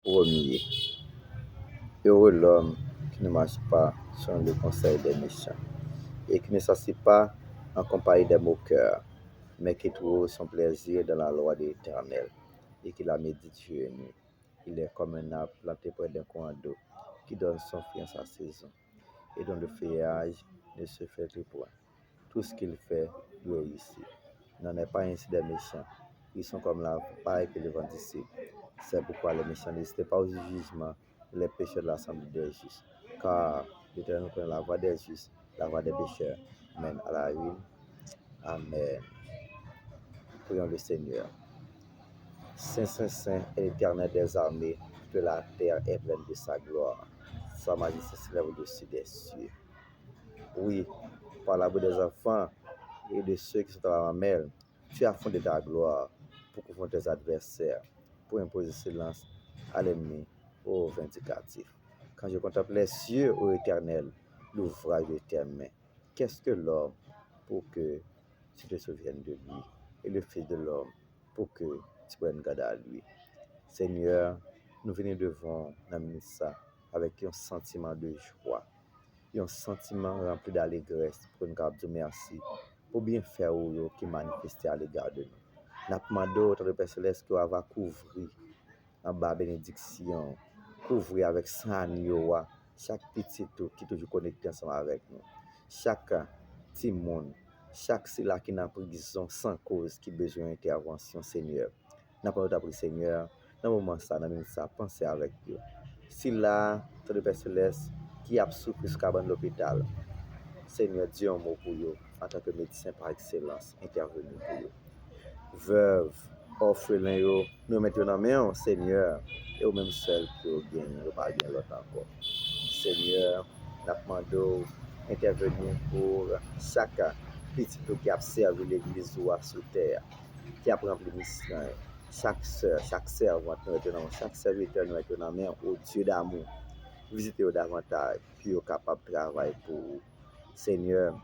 1er. Heureux l'homme qui ne marche pas selon le conseil des méchants et qui ne s'assied pas en compagnie des moqueurs, mais qui trouve son plaisir dans la loi de l'Éternel et qui la médite jour et nuit. Il est comme un arbre planté près d'un courant d'eau qui donne son fruit en sa saison et dont le feuillage ne se flétrit point. Tout ce qu'il fait lui réussit. N'en est pas ainsi des méchants. Ils sont comme la paille que le vent dissipe. C'est pourquoi les méchants n'hésitent pas au jugement et les pécheurs de l'assemblée des justes. Car l'Éternel connaît la voie des justes, la voie des pécheurs mène à la ruine. Amen. Prions le Seigneur. Saint, Saint, Saint est l'Éternel des armées, toute la terre est pleine de sa gloire. Sa majesté s'élève au-dessus des cieux. Oui, par la bouche des enfants et de ceux qui sont à la mamelle, tu as fondé ta gloire pour confondre tes adversaires, pour imposer silence à l'ennemi, ô vindicatif. Quand je contemple les cieux, ô Éternel, l'ouvrage de tes mains, qu'est-ce que l'homme pour que tu te souviennes de lui, et le Fils de l'homme pour que tu prennes garde à lui. Seigneur, nous venons devant ça avec un sentiment de joie, un sentiment rempli d'allégresse pour nous dire merci pour bien faire qui manifesté à l'égard de nous. Nous demandons au Père Céleste que va couvrir en bas bénédiction, couvrir avec sang chaque petit tout qui est toujours connecté ensemble avec nous. Chaque petit monde, chaque cela qui est en prison sans cause qui a besoin d'intervention, Seigneur. Nous avons pris, Seigneur, dans le moment ça, pensez avec Dieu. Si là, le Père Céleste qui a souffert jusqu'à l'hôpital, Seigneur, dis un mot pour eux, en tant que médecin par excellence, intervenu pour eux. Veuve, orphelin, nous mettons dans la main, Seigneur, et au même seul que vous gagnez, vous pas gagner l'autre encore. Seigneur, nous demandons intervenir pour chaque petit qui a servi l'église sur terre, qui a rempli mission. Chaque soeur, chaque servante, chaque serviteur, nous mettons dans la main au Dieu d'amour. Visitez-vous davantage, puis vous capable de travailler pour vous. Seigneur,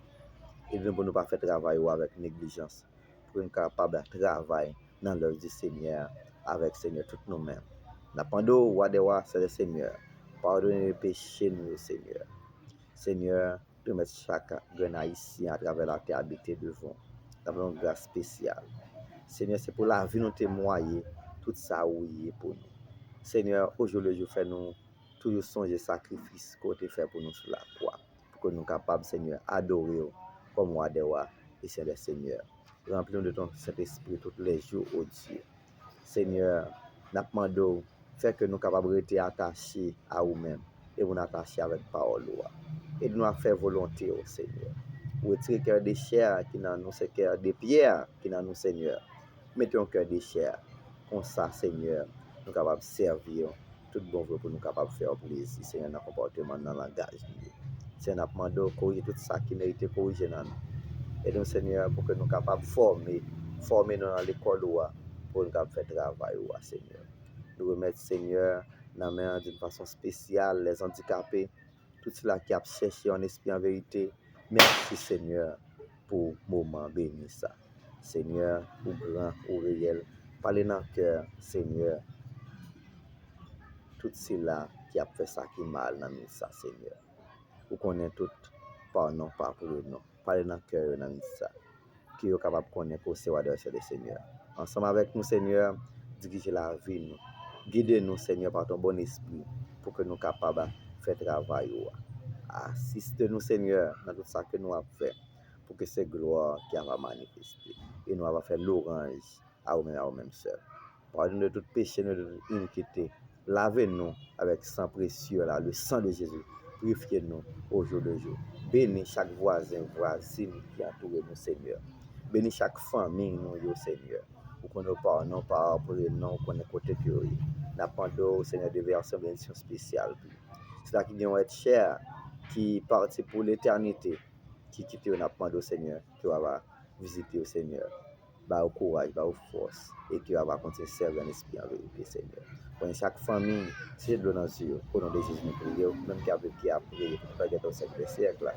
et nous ne pas faire travail avec négligence, pour nous capables de travailler dans l'œuvre du Seigneur, avec Seigneur, toutes nos-mêmes. N'appendons, roi des rois, c'est le Seigneur. Pardonnez les péchés, nous, Seigneur. Seigneur, nous mettons chaque grain haïtien à travers la terre habitée devant. Nous avons une grâce spéciale. Seigneur, c'est pour la vie nous témoigner tout ça oui pour nous. Seigneur, aujourd'hui, je fais nous toujours songer sacrifice que tu fait pour nous sur la croix, pour que nous soyons capables, Seigneur, adorer comme roi des rois et c'est le Seigneur. Remplis-nous de ton Saint-Esprit tous les jours, ô Dieu. Seigneur, nous demandons, fais que nous soyons capables de rester attachés à nous-mêmes et nous attacher avec la parole. Et nous faire volonté au Seigneur. Retirer le cœur de chair qui dans nous, c'est cœur de pierre qui dans nous, Seigneur. Mettez un cœur de chair. Comme ça, Seigneur, nous sommes capables de servir tout bon vœu pour nous capables de faire plaisir, Seigneur, dans le comportement, dans le langage. Seigneur, nous demandons de corriger tout ça qui n'a été corrigé dans nous. Et nous, Seigneur, pour que nous soyons capables de former nous dans l'école pour nous capables de faire travail, Seigneur. Nous remettons, Seigneur, dans la main d'une façon spéciale les handicapés, tout cela qui a cherché en esprit en vérité. Merci, Seigneur, pour le moment béni ça. Seigneur, ou grand, ou réel, parlez dans le cœur, Seigneur, tout cela qui a fait ça qui mal dans ça, Seigneur. Vous connaissez tout, par non, pas pour le nom. Parlez dans le cœur dans ça, qui est capable de connaître pour ce de Seigneur. Ensemble avec nous, Seigneur, dirigez la vie, nous. Guidez-nous, Seigneur, par ton bon esprit, pour que nous soyons capables de faire travail. Assistez-nous, Seigneur, dans tout ça que nous avons fait, pour que c'est gloire qui va manifester. Et nous avons fait l'orange à nous-mêmes seuls. Pardonnez de tout péché, de toute iniquité. Lavez-nous avec sang précieux, là, le sang de Jésus. Purifiez-nous au jour le jour. Bénis chaque voisin, voisine qui entoure nous, Seigneur. Bénis chaque famille, nous, Seigneur. Pour qu'on nous parle, non pas pour les noms, qu'on est côté que nous. N'appendons, Seigneur, de verser une bénédiction spéciale. C'est là qui vient être cher, qui partit pour l'éternité, qui quitte au Seigneur, qui va visiter au Seigneur, au courage, au force, et qui va continuer à servir en esprit en vérité, Seigneur. Pour chaque famille, c'est de nos yeux, au nom de Jésus, nous prions, même qui a prié pour le siècle des siècles,